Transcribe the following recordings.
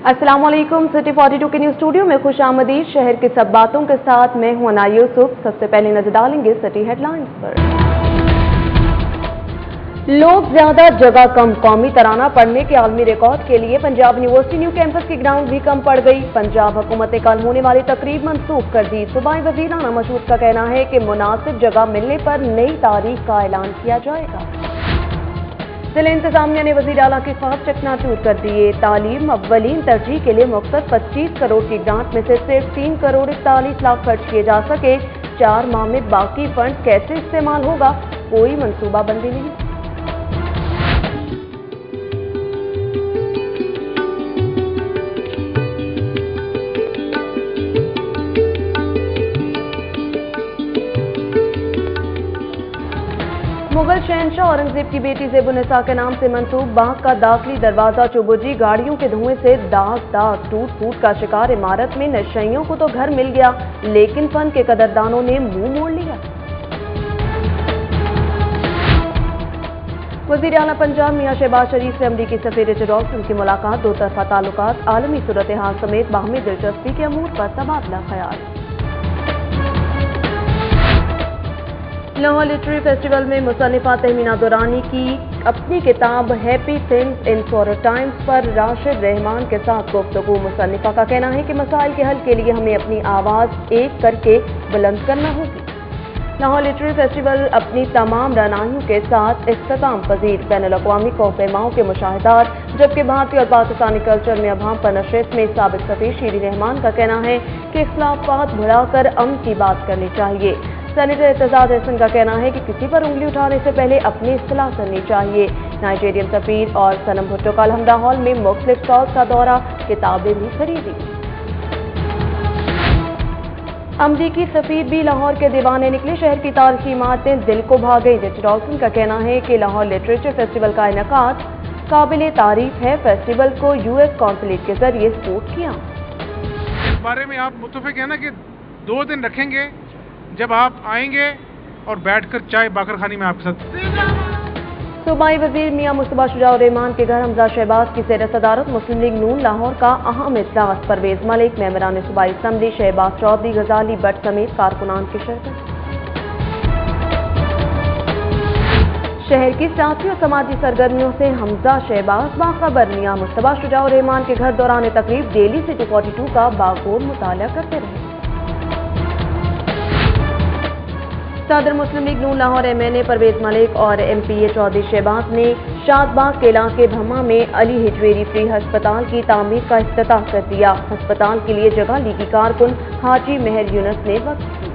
अस्सलाम वालेकुम। सिटी 42 के न्यूज स्टूडियो में खुश आमदीद। शहर की सब बातों के साथ मैं हूं अना यूसुफ। सबसे पहले नजर डालेंगे सिटी हेडलाइंस पर। लोग ज्यादा जगह कम, कौमी तराना पढ़ने के आलमी रिकॉर्ड के लिए पंजाब यूनिवर्सिटी न्यू कैंपस की ग्राउंड भी कम पड़ गई। पंजाब हुकूमत ने कल होने वाली तकरीब मंसूख कर दी। सूबाई वजीर राना मसूद का कहना है कि मुनासिब जगह मिलने पर नई तारीख का ऐलान किया जाएगा। जिला इंतजामिया ने वजीर आला के ख्वाब चकनाचूर कर दिए। तालीम अव्वलीन तरजीह के लिए मुख्तस 25 करोड़ की ग्रांट में से सिर्फ 3 करोड़ 41 लाख खर्च किए जा सके। 4 माह में बाकी फंड कैसे इस्तेमाल होगा, कोई मनसूबाबंदी नहीं। मुगल शहनशाह औरंगजेब की बेटी ज़ेबुन्निसा के नाम से मंसूब बाग का दाखिली दरवाजा चुबुजी, गाड़ियों के धुएं से दाग टूट फूट का शिकार इमारत में नशइयों को तो घर मिल गया, लेकिन फन के कदरदानों ने मुंह मोड़ लिया। वज़ीर आला पंजाब मियां शहबाज शरीफ से अमरीकी सफीर रिचर्ड डॉल्सन की मुलाकात। दो तरफा ताल्लुकात, आलमी सूरत हाल समेत बाहमी दिलचस्पी के अमूर पर तबादला ख्याल। लाहौर लिटरेरी फेस्टिवल में मुसन्निफा तहमीना दुरानी की अपनी किताब happy things in forward times पर राशिद रहमान के साथ गुफ्तगू। मुसन्निफा का कहना है कि मसाइल के हल के लिए हमें अपनी आवाज़ एक करके बुलंद करना होगी। लाहौर लिटरेरी फेस्टिवल अपनी तमाम रनाइयों के साथ इख्तिताम पजीर। बैनुल-अक़वामी कौफ़-ए-माओं के मुशाहिदात, जबकि भारतीय और पाकिस्तानी कल्चर में अभाम पर नशिस्त में साबिक सफ़ीर शीरी रहमान का कहना है कि इख्तिलाफ़ात बढ़ाकर अमन की बात करनी चाहिए। सेनेटर एतजाज एहसन का कहना है कि किसी पर उंगली उठाने से पहले अपनी इस्तिलाह करनी चाहिए। नाइजीरियन सफीर और सनम भुट्टो का अलहमदा हॉल में मुख्तलिफ स्टॉल्स का दौरा, किताबें भी खरीदी। अमरीकी सफीर भी लाहौर के दीवाने निकले। शहर की तारीखी इमारतें दिल को भा गई। रिचर्ड डॉल्सन का कहना है कि लाहौर लिटरेचर फेस्टिवल का इनेकाद काबिल तारीफ है। फेस्टिवल को यूएस कॉन्सुलेट के जरिए सपोर्ट किया। इस बारे में आप मुत्तफिक है ना कि 2 दिन रखेंगे, जब आप आएंगे और बैठकर चाय बाकर खानी में आपके साथ। सूबाई वजीर मियां मुस्तफा शुजाउर रहमान के घर हमजा शहबाज की ज़ेर सदारत मुस्लिम लीग नून लाहौर का अहम इजलास। परवेज मलिक, मेंबरान सूबाई असम्बली शहबाज चौधरी, गजाली भट्ट समेत कारकुनान की शिरकत। शहर की सियासी और समाजी सरगर्मियों से हमजा शहबाज बाखबर। मियां मुस्तफा शुजाउर रहमान के घर दौरान तकरीब डेली सिटी 42 का बागोर मुताला करते रहे। सदर मुस्लिम लीग नून लाहौर MNA परवेज मलिक और MPA चौधरी शहबाज ने शादबाग के इलाके भमा में अली हिजवेरी फ्री अस्पताल की तामीर का इफ्तिताह कर दिया। अस्पताल के लिए जगह लीगी कारकुन हाजी मेहर यूनुस ने वक्फ की।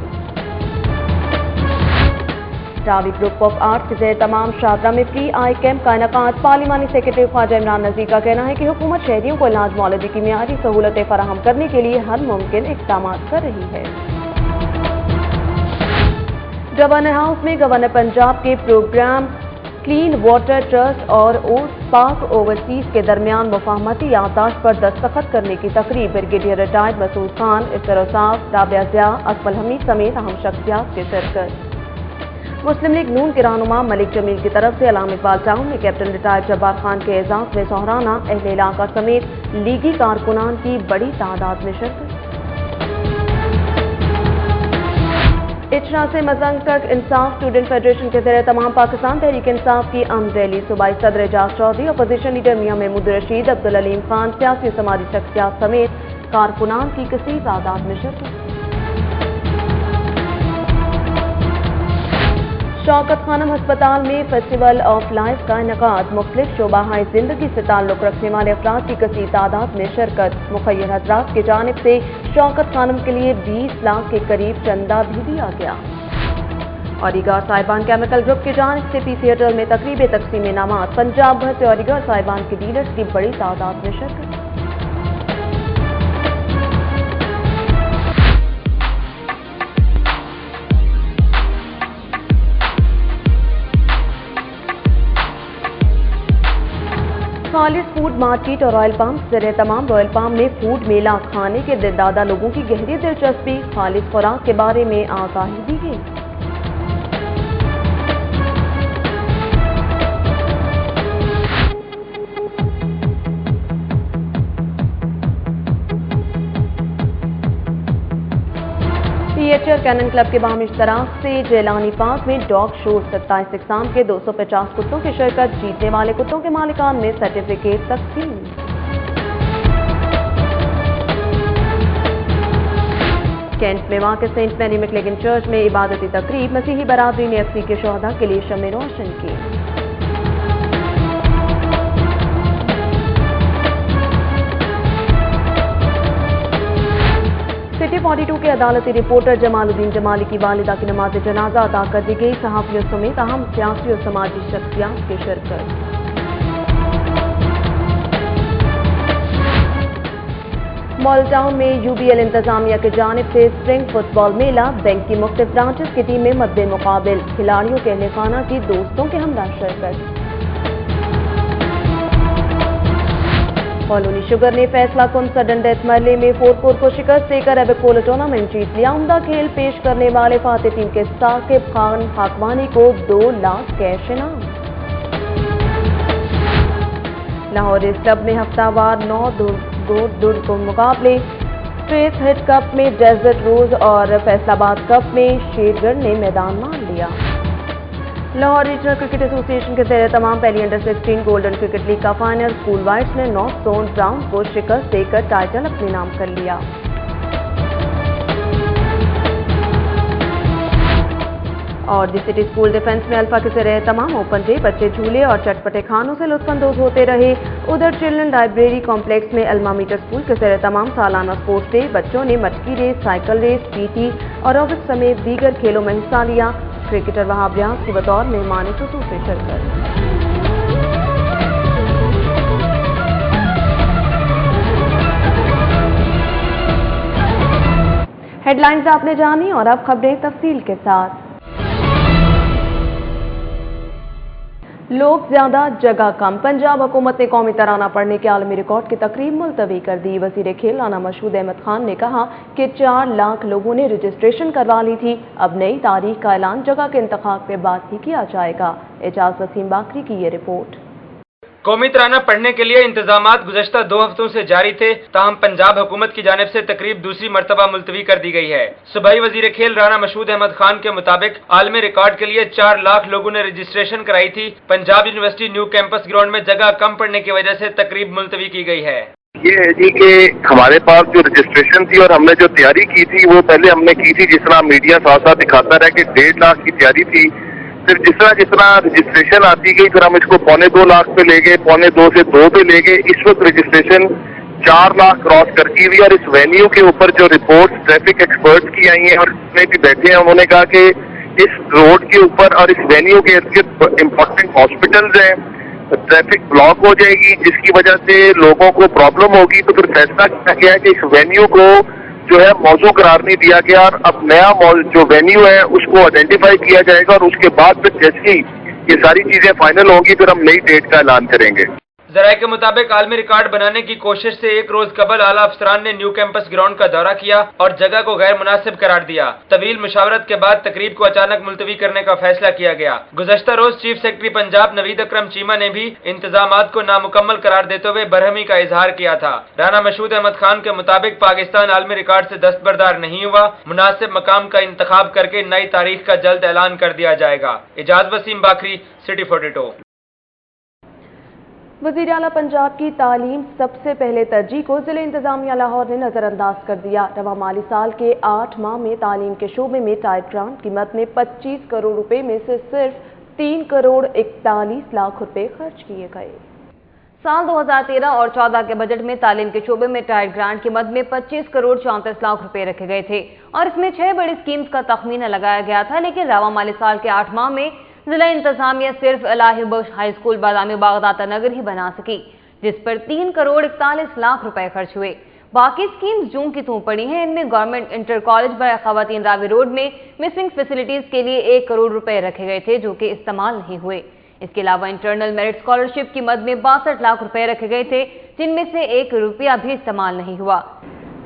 रावी ग्रुप ऑफ आर्ट्स के ज़ेर तमाम शादरा में फ्री आई कैंप का इनेकाद। पार्लिमानी सेक्रेटरी ख्वाजा इमरान नज़ीर का कहना है कि हुकूमत शहरियों को इलाज मुआलजे की मियारी सहूलतें फराहम करने के लिए हर मुमकिन इक़दाम कर रही है। गवर्नर हाउस में गवर्नर पंजाब के प्रोग्राम क्लीन वाटर ट्रस्ट और पाक ओवरसीज के दरमियान मुफाहमती याददाश्त पर दस्तखत करने की तकरीब। ब्रिगेडियर रिटायर्ड मसूद खान, इफ्तरौसाफ, राबिया ज़िया, अकमल हमीद समेत अहम शख्सियात की शिरकत। मुस्लिम लीग नून के रहनुमा मलिक जमील की तरफ से अलामा इकबाल टाउन में कैप्टन रिटायर्ड जब्बार खान के एजाज में सोहराना। अहले इलाका समेत लीगी कारकुनान की बड़ी तादाद में शिरकत। इचरा से मजंग तक इंसाफ स्टूडेंट फेडरेशन के ज़रिए तमाम पाकिस्तान तहरीक इंसाफ की अमन रैली। सूबाई सदर एजाज चौधरी, अपोजिशन लीडर मियां महमूद रशीद, अब्दुल अलीम खान, सियासी और समाजी शख्सियात समेत कारकुनान की कसीर तादाद में शिरकत। शौकत खानम अस्पताल में फेस्टिवल ऑफ लाइफ का इनेकाद। मुख्तलिफ शोबाहाए जिंदगी से ताल्लुक रखने वाले अफराद की कसीर तादाद में शिरकत। मुखय्यर हजरात की जानिब से शौकत खानम के लिए 20 लाख के करीब चंदा भी दिया गया। औरीगार साहिबान केमिकल ग्रुप की जानिब से पीसी होटल में तकरीब तकसीम इनामात। पंजाब भर से औरीगार साहिबान के डीलर्स की बड़ी तादाद में शिरकत। खालिस फूड मार्केट और रॉयल पाम ज़रिए तमाम रॉयल पाम में फूड मेला। खाने के दिलदादा लोगों की गहरी दिलचस्पी। खालिस खुराक के बारे में आगाही दी गई। کینن کلب کے باہمی اشتراک سے جیلانی پارک میں ڈاگ شو 27 اقسام کے 250 کتوں کی شرکت، جیتنے والے کتوں کے مالکان میں سرٹیفکیٹ تقسیم۔ کینٹ میں واقع سینٹ میری میکلیگن چرچ میں عبادتی تقریب، مسیحی برادری نے یکسوئی کے شہداء کے لیے شمع روشن کی۔ سٹی 42 کے عدالتی رپورٹر جمال الدین جمالی کی والدہ کی نماز جنازہ ادا کر دی گئی، صحافیوں سمیت اہم سیاسی اور سماجی شخصیات کی شرکت۔ مال ٹاؤن میں یو بی ایل انتظامیہ کی جانب سے اسپرنگ فٹ بال میلہ، بینک کی مختلف برانچز کی ٹیمیں مد مقابل، کھلاڑیوں کے اہل خانہ کی دوستوں کے ہمراہ شرکت۔ کالونی شوگر نے فیصلہ کن سڈن ڈیتھ مرلے میں 4 کو شکست دے کر ایبک پولو ٹورنامنٹ جیت لیا۔ عمدہ کھیل پیش کرنے والے فاتح ٹیم کے ثاقب خان حاکمانی کو 2 لاکھ کیش انعام۔ لاہور اس کلب میں ہفتہ وار 9 دور مقابلے، ٹریس ہٹ کپ میں ڈیزرٹ روز اور فیصل آباد کپ میں شیرگڑھ نے میدان مان لیا۔ لاہور ریجنل کرکٹ ایسوسی ایشن کے زیر تمام پہلی انڈر 16 گولڈن کرکٹ لیگ کا فائنل، اسکول وائٹس نے نارتھ زون براؤنز کو شکست دے کر ٹائٹل اپنے نام کر لیا۔ اور دی سٹی اسکول ڈیفنس میں الفا کے زیر تمام اوپن ڈے، بچے جھولے اور چٹپٹے کھانوں سے لطف اندوز ہوتے رہے۔ ادھر چلڈرن لائبریری کمپلیکس میں الما میٹر اسکول کے زیر تمام سالانہ اسپورٹس ڈے، بچوں نے مٹکی race, cycle race, P T اور ایروبکس سمیت دیگر کھیلوں میں حصہ لیا۔ کرکٹر وہاب ریاض کی بطور مہمان خصوصی شرکت۔ ہیڈ لائنز آپ نے جانی اور اب خبریں تفصیل کے ساتھ۔ لوگ زیادہ جگہ کم، پنجاب حکومت نے قومی ترانہ پڑھنے کے عالمی ریکارڈ کی تقریب ملتوی کر دی۔ وزیر کھیل رانا مشہود احمد خان نے کہا کہ 4 لاکھ لوگوں نے رجسٹریشن کروا لی تھی، اب نئی تاریخ کا اعلان جگہ کے انتخاب کے بعد ہی کیا جائے گا۔ اعجاز وسیم باکری کی یہ رپورٹ۔ قومی ترانہ پڑھنے کے لیے انتظامات گزشتہ 2 ہفتوں سے جاری تھے، تاہم پنجاب حکومت کی جانب سے تقریب دوسری مرتبہ ملتوی کر دی گئی ہے۔ صوبائی وزیر کھیل رانا مشہود احمد خان کے مطابق عالمی ریکارڈ کے لیے 4 لاکھ لوگوں نے رجسٹریشن کرائی تھی۔ Punjab university new campus ground میں جگہ کم پڑنے کی وجہ سے تقریب ملتوی کی گئی ہے۔ یہ ہے جی کہ ہمارے پاس جو رجسٹریشن تھی اور ہم نے جو تیاری کی تھی وہ پہلے ہم نے کی تھی، جس طرح میڈیا ساتھ ساتھ دکھاتا رہا کہ 1.5 لاکھ کی تیاری تھی، پھر جتنا رجسٹریشن آتی گئی پھر ہم اس کو 1.25 لاکھ پہ لے گئے، 1.25 سے 2 پہ لے گئے، اس وقت رجسٹریشن 4 لاکھ کراس کر کی ہوئی۔ اور اس وینیو کے اوپر جو رپورٹ ٹریفک ایکسپرٹس کی آئی ہیں اور جتنے بھی بیٹھے ہیں انہوں نے کہا کہ اس روڈ کے اوپر اور اس وینیو کے ارد گرد امپورٹنٹ ہاسپٹلز ہیں، ٹریفک بلاک ہو جائے گی جس کی وجہ سے لوگوں کو پرابلم ہوگی، تو پھر فیصلہ کیا گیا ہے کہ اس وینیو کو جو ہے موضوع قرار نہیں دیا گیا، اور اب نیا جو وینیو ہے اس کو آئیڈینٹیفائی کیا جائے گا اور اس کے بعد پھر جیسے ہی یہ ساری چیزیں فائنل ہوں گی پھر ہم نئی ڈیٹ کا اعلان کریں گے۔ ذرائع کے مطابق عالمی ریکارڈ بنانے کی کوشش سے 1 روز قبل اعلیٰ افسران نے نیو کیمپس گراؤنڈ کا دورہ کیا اور جگہ کو غیر مناسب قرار دیا۔ طویل مشاورت کے بعد تقریب کو اچانک ملتوی کرنے کا فیصلہ کیا گیا۔ گزشتہ روز چیف سیکرٹری پنجاب نوید اکرم چیمہ نے بھی انتظامات کو نامکمل قرار دیتے ہوئے برہمی کا اظہار کیا تھا۔ رانا مشہود احمد خان کے مطابق پاکستان عالمی ریکارڈ سے دستبردار نہیں ہوا، مناسب مقام کا انتخاب کر کے نئی تاریخ کا جلد اعلان کر دیا جائے گا۔ اعجاز وسیم باکری، سٹی 42۔ وزیر اعلیٰ پنجاب کی تعلیم سب سے پہلے ترجیح کو ضلع انتظامیہ لاہور نے نظر انداز کر دیا۔ رواں مالی سال کے 8 ماہ میں تعلیم کے شعبے میں ٹائپ گرانٹ قیمت میں 25 کروڑ روپے میں سے صرف 3 کروڑ 41 لاکھ روپے خرچ کیے گئے۔ سال 2013 اور 14 کے بجٹ میں تعلیم کے شعبے میں ٹائپ گرانٹ قیمت میں 25 کروڑ 34 لاکھ روپے رکھے گئے تھے اور اس میں 6 بڑی اسکیمز کا تخمینہ لگایا گیا تھا، لیکن رواں مالی سال کے 8 ماہ میں ضلع انتظامیہ صرف الہی بخش ہائی اسکول بادامی باغ داتا نگر ہی بنا سکی، جس پر 3 کروڑ 41 لاکھ روپے خرچ ہوئے۔ باقی اسکیمز جون کی توں پڑی ہیں۔ ان میں گورنمنٹ انٹر کالج برائے خواتین راوی روڈ میں مسنگ فیسلٹیز کے لیے 1 کروڑ روپے رکھے گئے تھے جو کہ استعمال نہیں ہوئے۔ اس کے علاوہ انٹرنل میرٹ اسکالرشپ کی مد میں 62 لاکھ روپے رکھے گئے تھے جن میں سے 1 روپیہ بھی استعمال نہیں ہوا۔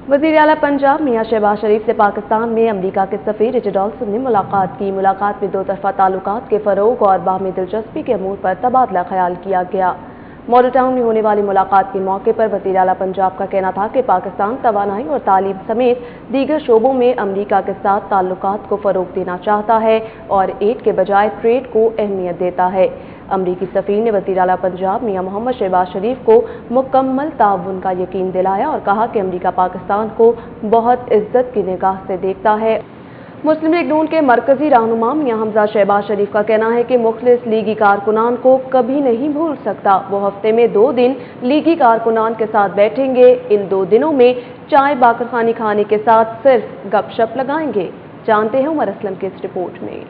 وزیر اعلیٰ پنجاب میاں شہباز شریف سے پاکستان میں امریکہ کے سفیر رچرڈ ڈالسن نے ملاقات کی۔ ملاقات میں 2 طرفہ تعلقات کے فروغ اور باہمی دلچسپی کے امور پر تبادلہ خیال کیا گیا۔ मॉडल टाउन में होने वाली मुलाकात के मौके पर वज़ीर आला पंजाब का कहना था कि पाकिस्तान तवानाई और तालीम समेत दीगर शोबों में अमरीका के साथ ताल्लुकात को फ़रोग़ देना चाहता है और एड के बजाय ट्रेड को अहमियत देता है। अमरीकी सफ़ीर ने वज़ीर आला पंजाब मियां मोहम्मद शहबाज शरीफ को मुकम्मल ताउन का यकीन दिलाया और कहा कि अमरीका पाकिस्तान को बहुत इज्जत की निगाह से देखता है। मुस्लिम लीग नून के मरकजी रहनुमा मियां हमजा शहबाज शरीफ का कहना है कि मुखलिस लीगी कारकुनान को कभी नहीं भूल सकता। वो हफ्ते में 2 दिन लीगी कारकुनान के साथ बैठेंगे। इन 2 दिनों में चाय बाकरखानी खाने के साथ सिर्फ गपशप लगाएंगे। जानते हैं उमर असलम की इस रिपोर्ट में।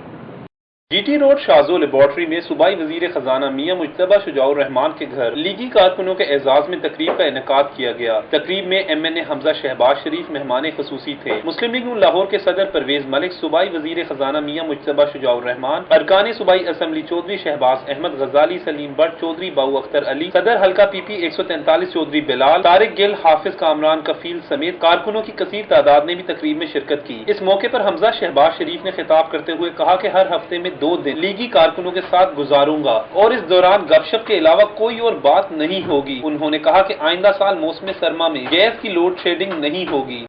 जीटी रोड शाहजो लेबॉर्ट्री में सूबाई वजीर खजाना मियां मुज्तबा शुजाउर रहमान के घर लीगी कारकुनों के एजाज में तकरीब का इनेकाद किया गया। तकरीब में MNA हमजा शहबाज शरीफ मेहमान खसूसी थे। मुस्लिम लीग नून लाहौर के सदर परवेज मलिक, सूबाई वजीर खजाना मियां मुज्तबा शुजाउर रहमान, अरकान सूबाई असम्बली चौधरी शहबाज अहमद, गजाली सलीम बट चौधरी, बाऊ अख्तर अली, सदर हल्का PP 143 चौधरी बिलाल, तारिक गिल, हाफिज कामरान कफील समेत कारकुनों की कसीर तादाद ने भी तकरीब में शिरकत की। इस मौके पर हमजा शहबाज शरीफ ने खिताब करते हुए कहा कि हर हफ्ते में 2 दिन लीगी कारकुनों के साथ गुजारूंगा और इस दौरान गपशप के अलावा कोई और बात नहीं होगी। उन्होंने कहा कि आइंदा साल मौसम सरमा में गैस की लोड शेडिंग नहीं होगी।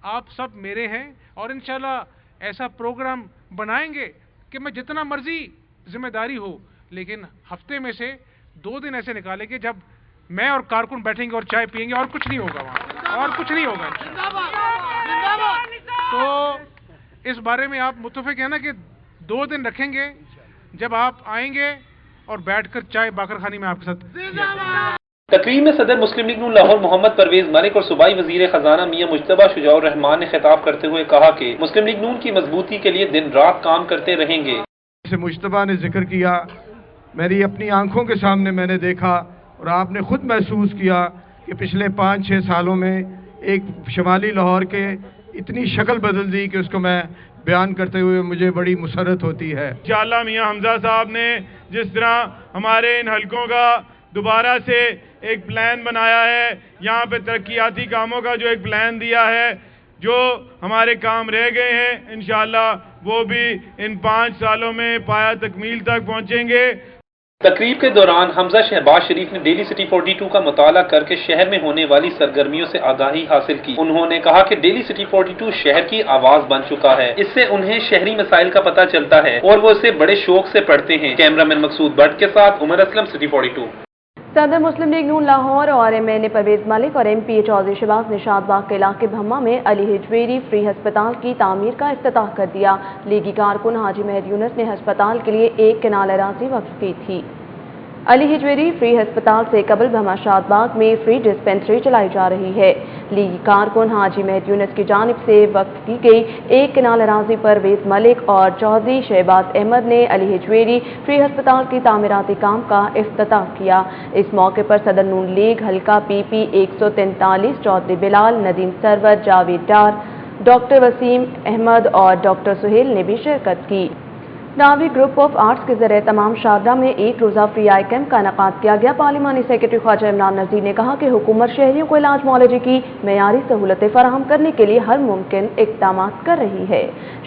आप सब मेरे हैं और इंशाल्लाह ऐसा प्रोग्राम बनाएंगे कि मैं जितना मर्जी जिम्मेदारी हो, लेकिन हफ्ते में से 2 दिन ऐसे निकाले कि जब मैं और कारकुन बैठेंगे और चाय पियेंगे और कुछ नहीं होगा वहाँ, और कुछ नहीं होगा। तो इस बारे में आप मुत्तफिक हैं ना कि 2 दिन रखेंगे जब आप आएंगे और बैठकर चाय बाकरखानी में आपके साथ। तकरीब में सदर मुस्लिम लीग नून लाहौर मोहम्मद परवेज मलिक और सूबाई वजीर खजाना मियां मुज्तबा शुजाउर रहमान ने खिताब करते हुए कहा कि मुस्लिम लीग नून की मजबूती के लिए दिन रात काम करते रहेंगे। जैसे मुज्तबा ने जिक्र किया, मेरी अपनी आंखों के सामने मैंने देखा और आपने खुद महसूस किया कि पिछले 5-6 सालों में एक शुमाली लाहौर के इतनी शक्ल बदल दी कि उसको मैं बयान करते हुए मुझे बड़ी मुसरत होती है। इंशाअल्लाह मियां हमजा साहब ने जिस तरह हमारे इन हलकों का दोबारा से एक प्लान बनाया है, यहाँ पे तरक्याती कामों का जो एक प्लान दिया है, जो हमारे काम रह गए हैं इंशाअल्लाह वो भी इन 5 सालों में पाया तकमील तक पहुँचेंगे। तकरीब के दौरान हमजा शहबाज शरीफ ने डेली सिटी 42 का मुताला करके शहर में होने वाली सरगर्मियों से आगाही हासिल की। उन्होंने कहा कि डेली सिटी 42 शहर की आवाज बन चुका है। इससे उन्हें शहरी मसाइल का पता चलता है और वो इसे बड़े शौक से पढ़ते हैं। कैमरामैन मकसूद भट्ट के साथ उमर असलम, सिटी 42। सदर मुस्लिम लीग नून लाहौर और MNA परवेज मलिक और MP चौधरी शहबाज ने शादबाग के इलाके भम्मा में अली हिजवेरी फ्री अस्पताल की तामीर का इफ्तिताह कर दिया। लीगी कारकुन हाजी महद यूनुस ने अस्पताल के लिए 1 कनाल अराज़ी वक्फ की थी। अली हिजवेरी फ्री अस्पताल से कबल भमा शादबाग में फ्री डिस्पेंसरी चलाई जा रही है। लीगी कारकुन हाजी महद यूनुस की जानिब से वक्फ की गई 1 कनाल अराज़ी पर परवेज मलिक और चौधरी शहबाज अहमद ने अली हिजवेरी फ्री अस्पताल की तामीराती काम का इफ्तिताह किया। इस मौके पर सदर नून लीग हल्का PP 143 चौधरी बिलाल, नदीम सरवर, जावेद डार, डॉक्टर वसीम अहमद और डॉक्टर सुहेल ने भी शिरकत की। नावी ग्रुप ऑफ आर्ट्स के ज़रिए तमाम शारजा में 1 रोज़ा फ्री आई कैंप का इनेकाद किया गया। पार्लिमानी सेक्रेटरी ख्वाजा इमरान नज़ीर ने कहा कि हुकूमत शहरियों को इलाज मुआलजे की मेयारी सहूलतें फराहम करने के लिए हर मुमकिन इक़दाम कर रही है।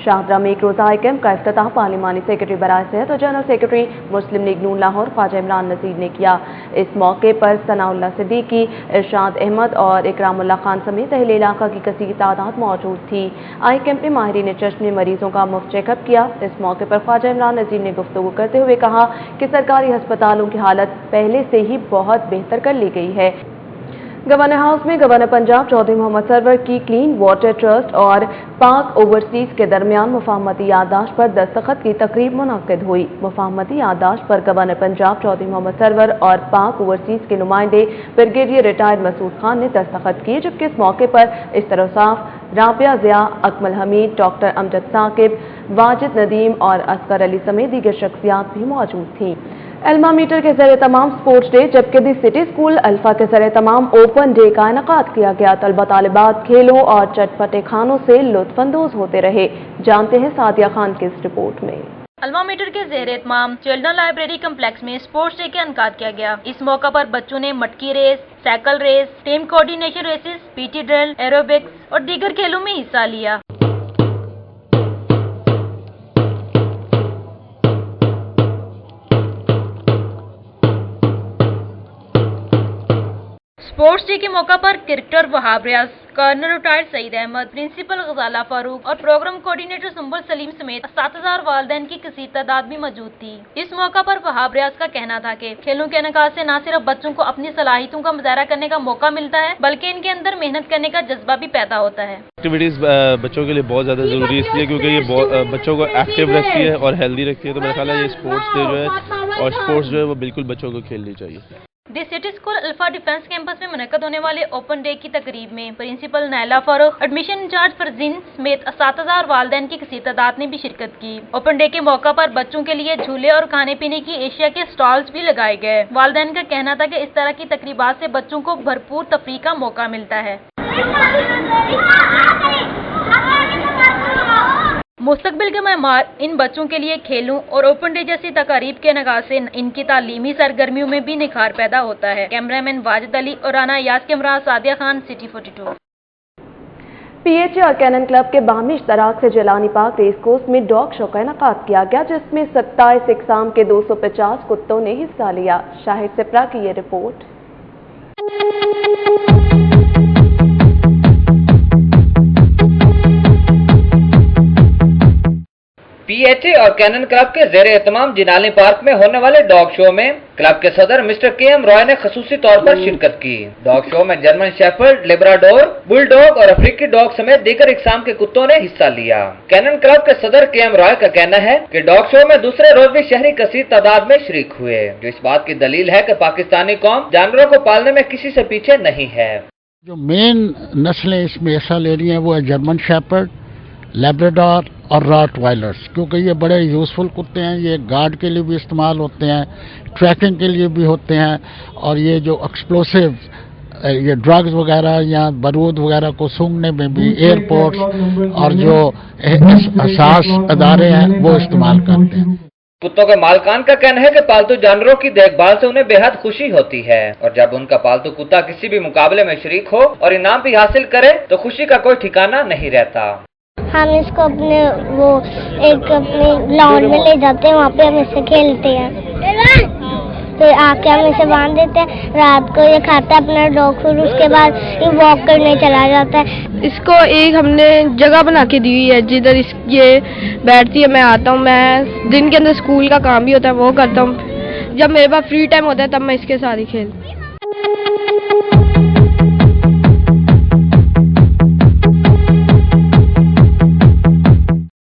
शारजा में 1 रोज़ा आई कैंप का इफ्तिताह पार्लिमानी सेक्रेटरी बराए सेहत और जनरल सेक्रेटरी मुस्लिम लीग नून लाहौर ख्वाजा इमरान नज़ीर ने किया। इस मौके पर सनाउल्लाह सिद्दीकी, इरशाद अहमद और इकरामुल्लाह खान समेत अहले इलाका की कसीर तादाद मौजूद थी। आई कैंप में माहिरीन चश्म ने मरीजों का मुफ्त चेकअप किया। इस मौके पर ख्वाजा इमरान नज़ीर ने गुफ्तगू करते हुए कहा कि सरकारी अस्पतालों की हालत पहले से ही बहुत बेहतर कर ली गई है। गवर्नर हाउस में गवर्नर पंजाब चौधरी मोहम्मद सरवर की क्लीन वाटर ट्रस्ट और पाक ओवरसीज के दरमियान मुफाहमती याददाश्त पर दस्तखत की तकरीब मुनक्किद हुई। मुफाहमती याददाश्त पर गवर्नर पंजाब चौधरी मोहम्मद सरवर और पाक ओवरसीज के नुमाइंदे ब्रिगेडियर रिटायर्ड मसूद खान ने दस्तखत किए, जबकि इस मौके पर इस्तरसाफ, राबिया ज़िया, अकमल हमीद, डॉक्टर अमजद साकिब, वाजिद नदीम और असगर अली समेत दीगर शख्सियात भी मौजूद थीं। एल्मा मीटर के जरिए तमाम स्पोर्ट्स डे जबकि दी सिटी स्कूल अल्फा के जरिए तमाम ओपन डे का इनेकाद किया गया। तलबा तालिबात खेलों और चटपटे खानों से लुत्फानंदोज होते रहे। जानते हैं सादिया खान की इस रिपोर्ट में। अल्मा मीटर के ज़ेरे इत्माम चिल्ड्रन लाइब्रेरी कम्प्लेक्स में स्पोर्ट्स डे का इनेकाद किया गया। इस मौका पर बच्चों ने मटकी race, cycle race, team coordination races, PT drill, aerobics और दीगर खेलों में हिस्सा लिया। स्पोर्ट्स डे के मौका पर cricketer Wahab Riaz, colonel retired Saeed Ahmad, principal Ghazala Farooq और प्रोग्राम कोऑर्डिनेटर सुंबुल सलीम समेत 7000 वालिदैन की कसीर तादाद भी मौजूद थी। इस मौका पर वहाब रियाज का कहना था कि खेलों के इनेकाद से न सिर्फ बच्चों को अपनी सलाहियतों का मुजाहरा करने का मौका मिलता है, बल्कि इनके अंदर मेहनत करने का जज्बा भी पैदा होता है। एक्टिविटीज़ बच्चों के लिए बहुत ज़्यादा ज़रूरी है, इसलिए क्योंकि ये बच्चों को एक्टिव रखती है और हेल्दी रखती है। तो मेरा ख्याल है ये स्पोर्ट्स डे जो है और स्पोर्ट्स जो है वो बिल्कुल बच्चों को खेलनी चाहिए। The city school alpha defence campus में मुनक्कद होने वाले ओपन डे की तकरीब में principal Naila Farooq, admission in charge Farzeen समेत 7000 वालिदैन की कसीर तादाद ने भी शिरकत की। ओपन डे के मौका पर बच्चों के लिए झूले और खाने पीने की एशिया के स्टॉल्स भी लगाए गए। वालिदैन का कहना था कि इस तरह की तकरीबात से बच्चों को भरपूर तफरीह का मौका मिलता है। मुस्तकबिल के मेहमान इन बच्चों के लिए खेलों और ओपन डे जैसी तकारीब के नगाज से इनकी तालीमी सरगर्मियों में भी निखार पैदा होता है। कैमरामैन वाजिद अली और राना यास के हमरा सादिया खान, सिटी 42। PHA और कैनन क्लब के बाहमी इश्तराक से जिलानी पार्क रेस कोर्स में डॉग शो का इनेकाद किया गया, जिसमें 27 इकसाम के 250 कुत्तों ने हिस्सा लिया। शाहिद सिप्रा की ये रिपोर्ट। PHA और कैनन क्लब के ज़ेरे एहतमाम जिनाली पार्क में होने वाले डॉग शो में क्लब के सदर मिस्टर KM रॉय ने खसूसी तौर पर शिरकत की। डॉग शो में जर्मन शेफर्ड, लेब्राडोर, बुलडॉग और अफ्रीकी डॉग समेत दीगर इकसाम के कुत्तों ने हिस्सा लिया। कैनन क्लब के सदर KM रॉय का कहना है कि डॉग शो में दूसरे रोज भी शहरी कसीर तादाद में शरीक हुए, जो इस बात की दलील है कि पाकिस्तानी कौम जानवरों को पालने में किसी से पीछे नहीं है। जो मेन नस्लें इसमें हिस्सा ले रही हैं वो है जर्मन शेफर्ड, लेब्राडोर और रॉटवाइलर्स, क्योंकि ये बड़े यूज़फुल कुत्ते हैं। ये गार्ड के लिए भी इस्तेमाल होते हैं, ट्रैकिंग के लिए भी होते हैं, और ये जो एक्सप्लोसिव ये ड्रग्स वगैरह या बारूद वगैरह को सूंघने में भी एयरपोर्ट्स और जो हसास अदारे हैं वो इस्तेमाल करते हैं। कुत्तों के मालकान का कहना है कि पालतू जानवरों की देखभाल से उन्हें बेहद खुशी होती है, और जब उनका पालतू कुत्ता किसी भी मुकाबले में शरीक हो और इनाम भी हासिल करे तो खुशी का कोई ठिकाना नहीं रहता। हम इसको अपने ग्राउंड में ले जाते हैं, वहाँ पे हम इससे खेलते हैं, फिर आके हम इसे बांध देते हैं। रात को ये खाता है अपना डॉग फूड, उसके बाद ये वॉक करने चला जाता है। इसको एक हमने जगह बना के दी हुई है जिधर ये बैठती है। मैं आता हूँ, मैं दिन के अंदर स्कूल का काम भी होता है वो करता हूँ, जब मेरे पास फ्री टाइम होता है तब मैं इसके साथ ही खेलती हूँ।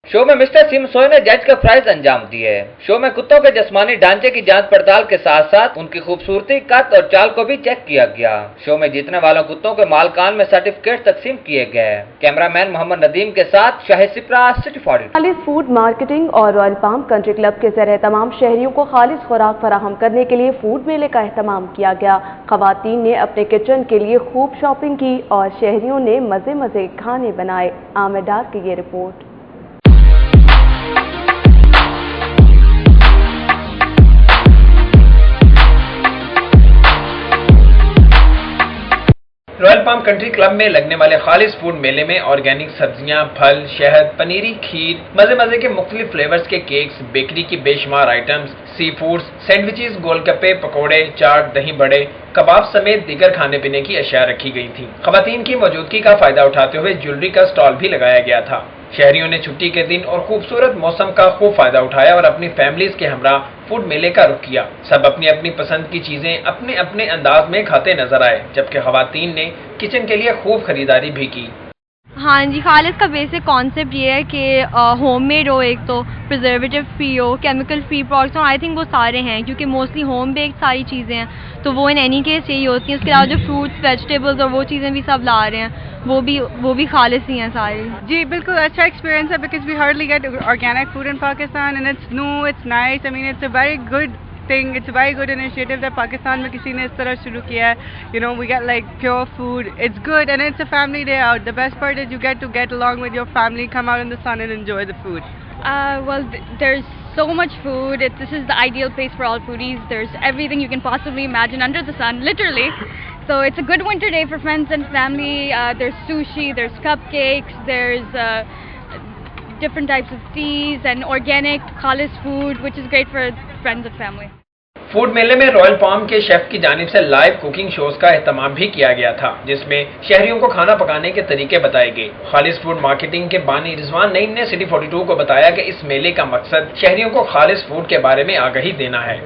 शो में मिस्टर सिमसोय ने जज का प्राइज अंजाम दिए। शो में कुत्तों के जिस्मानी ढांचे की जांच पड़ताल के साथ साथ उनकी खूबसूरती, कद और चाल को भी चेक किया गया। शो में जीतने वालों कुत्तों के मालकान में सर्टिफिकेट तकसीम किए गए। कैमरामैन मोहम्मद नदीम के साथ शाहिद सिप्रा, सिटी 42। खालिस फूड मार्केटिंग और रॉयल पाम कंट्री क्लब के ज़रिए तमाम शहरियों को खालिस खुराक फराहम करने के लिए फूड मेले का एहतमाम किया गया। खवातीन ने अपने किचन के लिए खूब शॉपिंग की और शहरियों ने मजे मजे खाने बनाए। आमिर डार की ये report. Royal palm country club में लगने वाले खालिस फूड मेले में ऑर्गेनिक सब्जियां, फल, शहद, पनीरी, खीर, मजे मजे के मुख्तलिफ फ्लेवर्स के केक्स, बेकरी की बेशुमार आइटम्स, सी फूड्स, सैंडविचेस, गोलगप्पे, पकौड़े, चाट, दही बड़े, कबाब समेत दीगर खाने पीने की अशिया रखी गई थी। खवातीन की मौजूदगी का फायदा उठाते हुए ज्वेलरी का स्टॉल भी लगाया गया था। शहरियों ने छुट्टी के दिन और खूबसूरत मौसम का खूब फायदा उठाया और अपनी फैमिलीज के हमरा फूड मेले का रुख किया। सब अपनी अपनी पसंद की चीजें अपने अपने अंदाज में खाते नजर आए, जबकि खवातीन ने किचन के लिए खूब खरीदारी भी की। हाँ जी, खालिस का बेसिक कॉन्सेप्ट ये है कि होममेड हो, एक तो प्रिजर्वेटिव फ्री हो, केमिकल फ्री प्रोडक्ट्स हो। आई थिंक वो सारे हैं क्योंकि मोस्टली होम बेक्ड सारी चीज़ें हैं, तो वो इन एनी केस यही होती हैं। उसके अलावा जो फ्रूट्स, वेजिटेबल्स और वो चीज़ें भी सब ला रहे हैं, वो भी खालिस ही हैं सारी। जी बिल्कुल अच्छा एक्सपीरियंस है, because we hardly get organic food in Pakistan and it's new, it's nice. I mean it's a very good thing, it's a very good initiative that Pakistan में किसी ने इस तरह शुरू किया है. You know, we get like pure food. It's good and it's a family day out. The best part is you get to get along with your family, come out in the sun and enjoy the food. Well, there's so much food. This is the ideal place for all foodies. There's everything you can possibly imagine under the sun, literally. So it's a good winter day for friends and family. There's sushi, there's cupcakes, there's different types of teas and organic khalis food, which is great for friends and family. Food मेले में royal palm के chef की जानिब से live cooking shows का एहतमाम भी किया गया था, जिसमें शहरियों को खाना पकाने के तरीके बताए गए। खालिस फूड मार्केटिंग के बानी रिजवान नईम ने सिटी 42 को बताया कि इस मेले का मकसद शहरियों को खालिस फूड के बारे में आगाही देना है।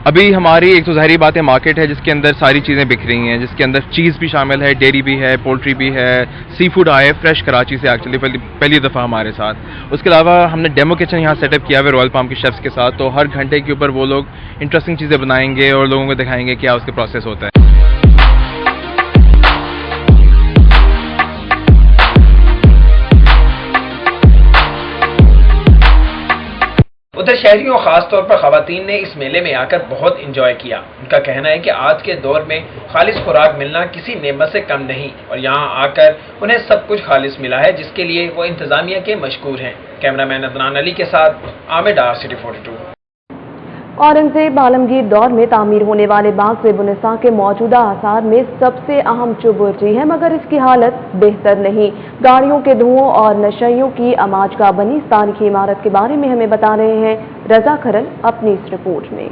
अभी हमारी एक तो ज़ाहिरी बात है मार्केट है जिसके अंदर सारी चीज़ें बिक रही हैं, जिसके अंदर चीज़ भी शामिल है, डेयरी भी है, पोल्ट्री भी है, सी फूड आए फ्रेश कराची से एक्चुअली पहली दफ़ा हमारे साथ। उसके अलावा हमने डेमो किचन यहाँ सेटअप किया हुआ रॉयल पाम के शेफ्स के साथ, तो हर घंटे के ऊपर वो लोग इंटरेस्टिंग चीज़ें बनाएंगे और लोगों को दिखाएंगे क्या उसके प्रोसेस होता है। उधर शहरियों खास तौर पर खवातीन ने इस मेले में आकर बहुत इंजॉय किया। उनका कहना है कि आज के दौर में खालिस खुराक मिलना किसी नेमत से कम नहीं और यहाँ आकर उन्हें सब कुछ खालिस मिला है, जिसके लिए वो इंतजामिया के मशकूर हैं। कैमरामैन अदनान अली के साथ आमिर डार, सिटी 42। औरंगजेब आलमगीर दौर में तामीर होने वाले बाग ज़ेब-उन-निसा के मौजूदा आसार में सबसे अहम चुबुर्जी है, मगर इसकी हालत बेहतर नहीं। गाड़ियों के धुओं और नशइयों की अमाजगाह बनी इस तारीखी इमारत के बारे में हमें बता रहे हैं रजा खरल अपनी इस रिपोर्ट में।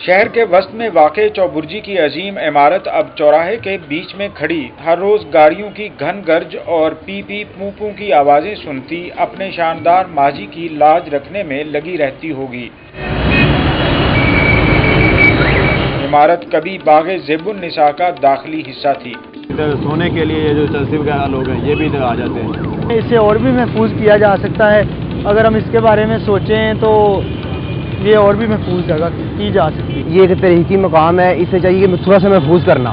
शहर के वस्त में वाक़े चौबुर्जी की अजीम इमारत अब चौराहे के बीच में खड़ी हर रोज गाड़ियों की घन गर्ज और पी पी पू पू की आवाजें सुनती अपने शानदार माजी की लाज रखने में लगी रहती होगी। इमारत कभी बागे ज़ेब-उन-निसा का दाखिली हिस्सा थी। इधर सोने के लिए जो चलसी वगैरह लोग हैं ये भी इधर आ जाते हैं। इसे और भी महफूज किया जा सकता है, अगर हम इसके बारे में सोचें तो ये और भी महफूज जगह की जा सकती है। ये एक तरीकी मकाम है, इसे चाहिए कि थोड़ा सा महफूज करना,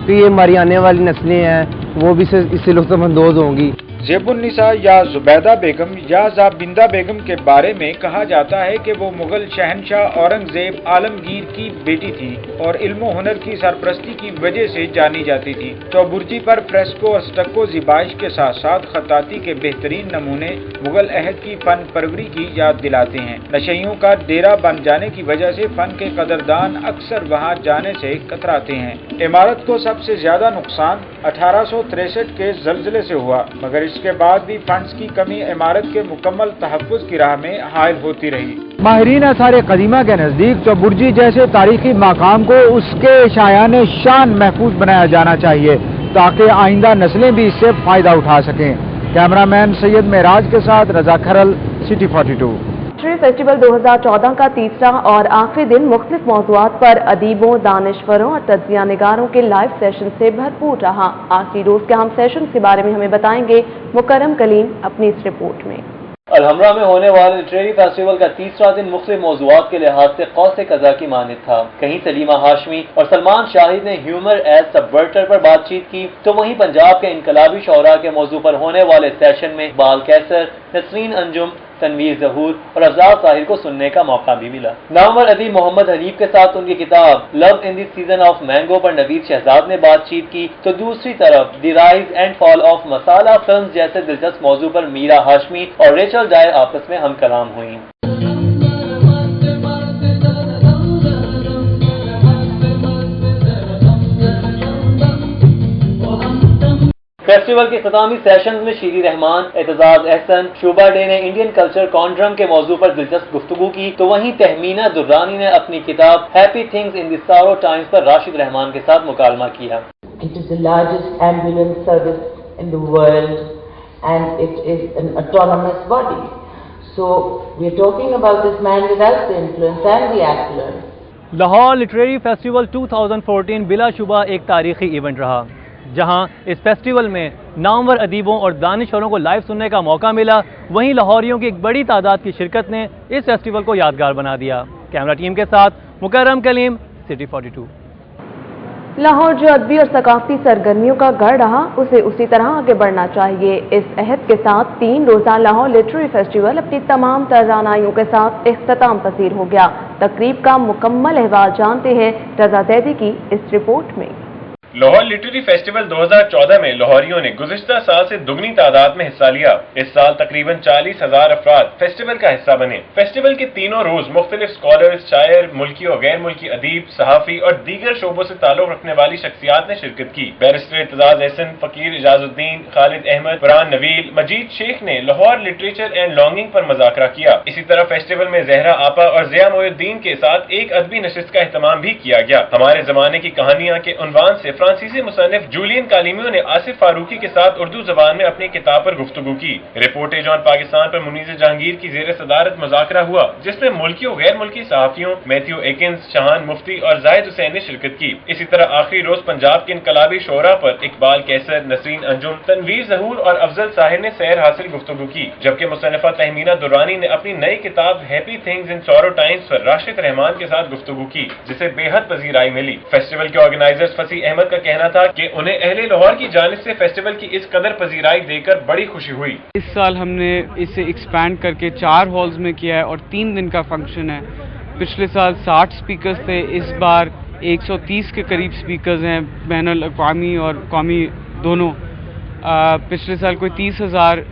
तो ये हमारी आने वाली नस्लें हैं वो भी इससे लुत्फ़अंदोज़ होंगी। ज़ेब-उन-निसा या ज़ुबैदा बेगम या ज़ाबिंदा बेगम के बारे में कहा जाता है कि वो मुगल शहनशाह औरंगजेब आलमगीर की बेटी थी और इल्म हुनर की सरपरस्ती की वजह से जानी जाती थी। चौबुर्जी पर फ्रेस्को और स्टक्को ज़िबाइश के साथ साथ खताती के बेहतरीन नमूने मुगल अहद की फन परवरी की याद दिलाते हैं। नशइयों का डेरा बन जाने की वजह से फन के कदरदान अक्सर वहाँ जाने से कतराते हैं। इमारत को सबसे ज्यादा नुकसान 1863 के ज़ल्ज़ले से हुआ, मगर इसके बाद भी फंड्स की कमी इमारत के मुकम्मल तहफ़्फ़ुज़ की राह में हायल होती रही। माहिरीन आसार कदीमा के नज़दीक चौबुर्जी जैसे तारीखी मकाम को उसके शायान शान महफूज बनाया जाना चाहिए ताकि आइंदा नस्लें भी इससे फ़ायदा उठा सकें। कैमरामैन सैयद मेराज के साथ रजा खरल, सिटी 42। फेस्टिवल 2014 का तीसरा और आखिरी दिन मुख्तलिफ मौज़ूआत पर अदीबों, दानिशवरों और तज्ज़िया निगारों के लाइव सेशन से भरपूर रहा। आखिरी रोज के अहम सेशन के बारे में हमें बताएंगे मुकर्रम कलीम अपनी इस रिपोर्ट में। अलहमरा में होने वाले लिटरेरी फेस्टिवल का तीसरा दिन मुख्तलिफ मौज़ूआत के लिहाज से कौसे कज़ा की मानिद था। कहीं सलीमा हाशमी और सलमान शाहिद ने ह्यूमर एज सबवर्टर पर बातचीत की, तो वहीं पंजाब के इनकलाबी शौरा के मौजू पर होने वाले सेशन में इकबाल कैसर, नसरीन अंजुम, तनवीर ज़हूर और अफजाल ताहिर को सुनने का मौका भी मिला। नामवर अदीब मोहम्मद हनीफ के साथ उनकी किताब love in this season of mango पर नवीद शहजाद ने बातचीत की, तो दूसरी तरफ the rise and fall of masala films जैसे दिलचस्प मौजू पर मीरा हाशमी और रेचल डायर आपस में हम कलाम हुई। फेस्टिवल के इख्तितामी सेशंस में शीरी रहमान, एतजाज अहसन, शोभा डे ने इंडियन कल्चर कॉन्ड्रम के मौजू पर दिलचस्प गुफ्तगू की, तो वहीं तहमीना दुर्रानी ने अपनी किताब happy things in the sorrow times पर राशिद रहमान के साथ मुकालमा किया। It is the largest ambulance service in the world and it is an autonomous body. So we are talking about this man without the influence and the affluence. Lahore literary festival 2014 बिलाशुबा एक तारीखी event रहा, जहां इस festival में नामवर अदीबों और दानिशवरों को live सुनने का मौका मिला। वहीं लाहौरियों की एक बड़ी तादाद की शिरकत ने इस फेस्टिवल को यादगार बना दिया। कैमरा टीम के साथ मुकर्रम कलीम, सिटी 42। लाहौर जो अदबी और सकाफती सरगर्मियों का गढ़ रहा, उसे उसी तरह आगे बढ़ना चाहिए। इस अहद के साथ 3 रोज़ा लाहौर लिटरेरी फेस्टिवल अपनी तमाम तरानाइयों के साथ इख्तिताम पसीर हो गया। तकरीब का मुकम्मल अहवाल जानते हैं रजा जैदी की इस रिपोर्ट में। लाहौर लिटरेरी फेस्टिवल 2014 में लाहौरियों ने गुज़िश्ता साल से दुगनी तादाद में हिस्सा लिया। इस साल तकरीबन 40,000 अफराद फेस्टिवल का हिस्सा बने। फेस्टिवल के तीनों रोज मुख्तलिफ स्कॉलर्स, शायर, मुल्की और गैर मुल्की अदीब, सहाफ़ी और दीगर शोबों से ताल्लुक रखने वाली शख्सियात ने शिरकत की। बैरिस्टर इत्तेज़ाज़ एहसन, फकीर इजाजुद्दीन, खालिद अहमद, फरहान नवील, मजीद शेख ने लाहौर लिटरेचर एंड लॉन्गिंग पर मज़ाकरा किया। इसी तरह फेस्टिवल में ज़हरा आपा और ज़िया मोइनुद्दीन के साथ एक अदबी नशिस्त का एहतमाम भी किया गया। हमारे ज़माने की कहानियाँ के उन्वान से फ्रांसीसी मुसन्निफ जूलियन कालिमियो ने आसिफ फारूकी के साथ उर्दू ज़बान में अपनी किताब पर गुफ्तगू की। रिपोर्टेज ऑन पाकिस्तान पर मुनीज़ जहांगीर की ज़ेर सदारत मज़ाकरा हुआ, जिसमें मुल्की और गैर मुल्की सहाफ़ियों मैथ्यू एकिंस, शाहान मुफ्ती और जाहिद हुसैन ने शिरकत की। इसी तरह आखिरी रोज पंजाब के इनकलाबी शोरा पर इकबाल कैसर, नसरीन अंजुम, तनवीर ज़हूर और अफजल साहिर ने सैर हासिल गुफ्तगू की, जबकि मुसन्निफा तहमीना दुरानी ने अपनी नई किताब happy things in sorrow times पर राशिद रहमान के साथ गुफ्तगू की, जिसे बेहद पजीराई मिली। फेस्टिवल के ऑर्गेनाइजर्स फसी अहमद का कहना था कि उन्हें अहले लाहौर की जानिब से फेस्टिवल की इस कदर पजीराई देकर बड़ी खुशी हुई। इस साल हमने इसे एक्सपैंड करके 4 हॉल्स में किया है और 3 दिन का फंक्शन है। पिछले साल 60 स्पीकर्स थे, इस बार 130 के करीब स्पीकर्स हैं, बैनुल अक़वामी और कौमी दोनों। पिछले साल कोई 30,000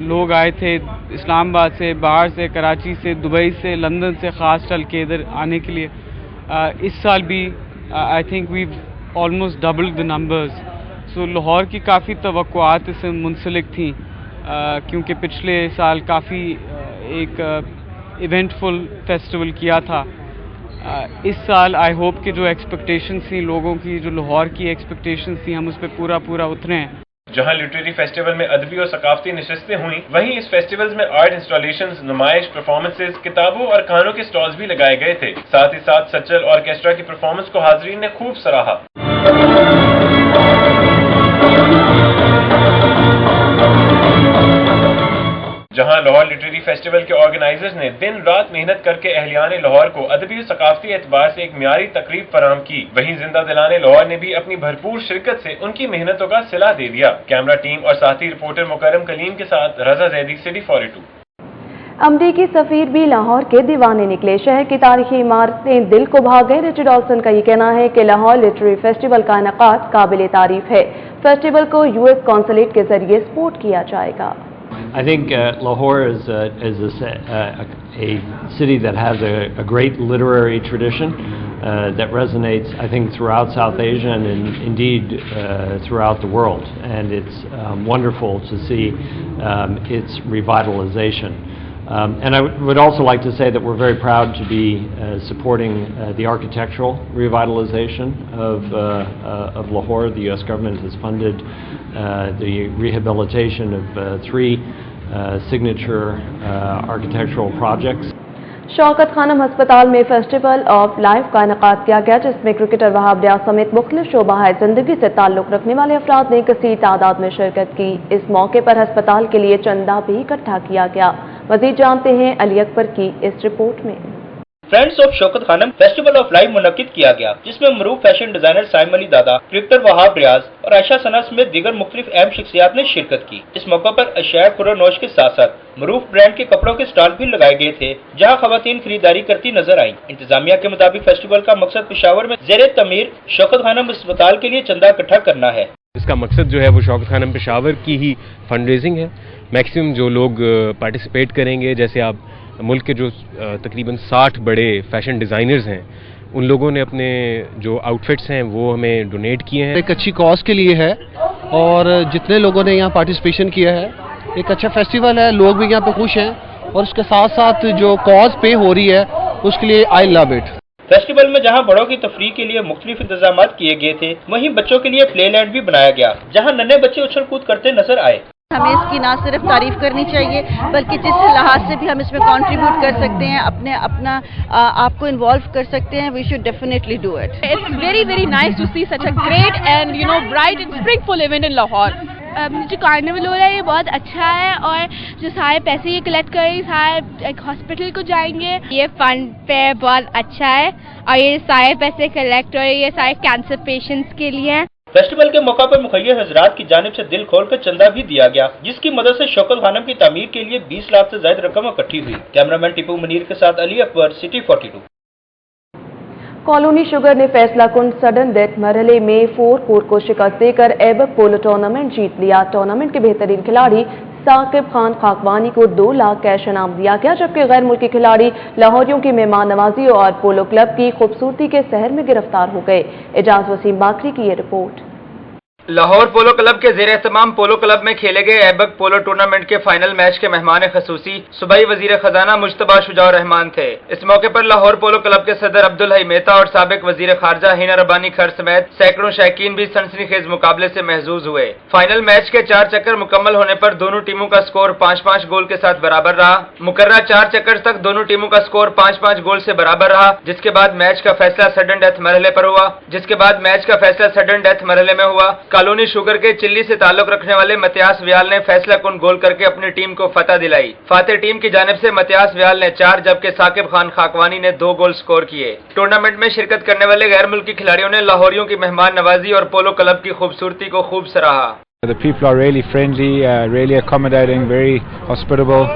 लोग आए थे इस्लामाबाद से, बाहर से, कराची से, दुबई से, लंदन से ख़ास चल के इधर आने के लिए। इस साल भी I think we almost double the numbers. So Lahore की काफ़ी तवक्कुआत इससे मुंसलिक थी, क्योंकि पिछले साल काफ़ी एक इवेंटफुल फेस्टिवल किया था। इस साल आई होप कि जो एक्सपेक्टेशंस थी लोगों की, जो लाहौर की एक्सपेक्टेशंस थी, हम उस पर पूरा उतरे हैं। जहां लिटरेरी फेस्टिवल में अदबी और सकाफती नशिस्तें हुई, वहीं इस फेस्टिवल में आर्ट इंस्टॉलेशंस, नुमाइश, परफॉर्मेंसेज, किताबों और खानों के स्टॉल्स भी लगाए गए थे। साथ ही साथ सचल ऑर्केस्ट्रा की परफॉर्मेंस को हाजरीन ने खूब सराहा। जहां लाहौर लिटरेरी फेस्टिवल के ऑर्गेनाइजर्स ने दिन रात मेहनत करके अहलियाने लाहौर को अदबी और सकाफती एतबार से एक मियारी तकरीब फराहम की, वहीं जिंदा दिलाने लाहौर ने भी अपनी भरपूर शिरकत से उनकी मेहनतों का सिला दे दिया। कैमरा टीम और साथी रिपोर्टर मुकर्रम कलीम के साथ रजा जैदी, सिटी 42। अमरीकी सफीर भी लाहौर के दीवाने निकले। शहर की तारीखी इमारतें दिल को भा गए। रिचर्ड ऑल्सन का ये कहना है कि लाहौर लिटरेरी फेस्टिवल का इनेकाद काबिल तारीफ है। फेस्टिवल को यूएस कॉन्सुलेट के जरिए सपोर्ट किया जाएगा। I think Lahore is a city that has a great literary tradition that resonates, I think, throughout South Asia and indeed throughout the world. And it's wonderful to see its revitalization. And I would also like to say that we're very proud to be supporting the architectural revitalization of Lahore. The U.S. government has funded the rehabilitation of 3 signature architectural projects. Shaukat Khanam हस्पताल में festival of life का इनेकाद किया गया, जिसमें cricketer Wahab रियाज समेत मुख्तलिफ शोबा जिंदगी से ताल्लुक रखने वाले अफराद ने कसीर तादाद में शिरकत की। इस मौके पर हस्पताल के लिए चंदा भी इकट्ठा किया गया। मजीद जानते हैं अली अकबर की इस रिपोर्ट में। Friends of Shaukat Khanum festival of life मुनक्किद किया गया, जिसमें मरूफ fashion designer Saim Ali Dada, cricketer Wahab रियाज और आयशा सना समेत दीगर मुख्तलिफ अहम शख्सियात ने शिरकत की। इस मौके पर अशिया खुरानोश के साथ साथ मरूफ ब्रांड के कपड़ों के स्टॉल भी लगाए गए थे, जहां खवातीन खरीदारी करती नजर आई। इंतजामिया के मुताबिक फेस्टिवल का मकसद पेशावर में ज़ेरे तमीर शौकत खानम अस्पताल के लिए चंदा इकट्ठा करना है। इसका मकसद जो है वो शौकत खानम पेशावर की ही फंड रेजिंग है। मैक्सिमम जो लोग पार्टिसिपेट करेंगे, जैसे आप मुल्क के जो तकरीबन 60 बड़े फैशन डिज़ाइनर्स हैं, उन लोगों ने अपने जो आउटफिट्स हैं वो हमें डोनेट किए हैं। एक अच्छी कॉज के लिए है और जितने लोगों ने यहाँ पार्टिसिपेशन किया है, एक अच्छा फेस्टिवल है, लोग भी यहाँ पे खुश हैं और उसके साथ साथ जो कॉज पे हो रही है उसके लिए आई लव इट। फेस्टिवल में जहां बड़ों की तफरीह के लिए मुख्तलिफ इंतजाम किए गए थे, वहीं बच्चों के लिए प्ले लैंड भी बनाया गया, जहां नन्हे बच्चे उछल कूद करते नजर आए। हमें इसकी ना सिर्फ तारीफ करनी चाहिए, बल्कि जिस लिहाज से भी हम इसमें कंट्रीब्यूट कर सकते हैं, अपना आपको इन्वॉल्व कर सकते हैं, we should definitely do it. It's very nice to see such a great and bright and springful event in Lahore. जो कार्निवल हो रहा है ये बहुत अच्छा है, और जो सारे पैसे ये कलेक्ट करें सारे एक हॉस्पिटल को जाएंगे। ये फंड पे बहुत अच्छा है और ये सारे पैसे कलेक्ट हो रहे हैं, ये सारे कैंसर पेशेंट्स के लिए हैं। फेस्टिवल के मौका पर मुखैर हजरात की जानिब से दिल खोलकर चंदा भी दिया गया, जिसकी मदद से शौकत खानम की तामीर के लिए 20 लाख से ज्यादा रकम इकट्ठी हुई। कैमरामैन टिपू मुनीर के साथ Ali Akbar, city 42। Colony sugar ने फैसला कुन सडन डेथ मरहले में 4 कोर को शिकस्त देकर एबक पोलो टूर्नामेंट जीत लिया। टूर्नामेंट के बेहतरीन खिलाड़ी साकिब खान खाकवानी को 2 लाख कैश इनाम दिया गया, जबकि गैर मुल्की खिलाड़ी लाहौरियों की मेहमान नवाजी और पोलो क्लब की खूबसूरती के सहर में गिरफ्तार हो गए। एजाज वसीम बाकरी की ये रिपोर्ट। लाहौर पोलो क्लब के ज़ेर एहतमाम पोलो क्लब में खेले गए एबक पोलो टूर्नामेंट के फाइनल मैच के मेहमान खसूसी सूबाई वजीर खजाना मुज्तबा शुजाउर रहमान थे। इस मौके पर लाहौर पोलो क्लब के सदर अब्दुल हई मेहता और साबिक वजीर खारजा हिना रब्बानी खर समेत सैकड़ों शौकीन भी सनसनीखेज मुकाबले से महजूज हुए। फाइनल मैच के 4 चक्कर मुकम्मल होने पर दोनों टीमों का स्कोर 5-5 गोल के साथ बराबर रहा। मुकर्रर 4 चक्कर तक दोनों टीमों का स्कोर 5-5 गोल से बराबर रहा, जिसके बाद मैच का फैसला सडन डेथ मरहले में हुआ। कॉलोनी शुगर के चिल्ली से ताल्लुक रखने वाले मतियास व्याल ने फैसला कुन गोल करके अपनी टीम को फतह दिलाई। फातेह टीम की जानिब से मतियास व्याल ने 4 जबकि साकिब खान खाकवानी ने 2 गोल स्कोर किए। टूर्नामेंट में शिरकत करने वाले गैर मुल्की खिलाड़ियों ने लाहौरियों की मेहमान नवाजी और पोलो क्लब की खूबसूरती को खूब सराहा। The people are really friendly, really accommodating, very hospitable.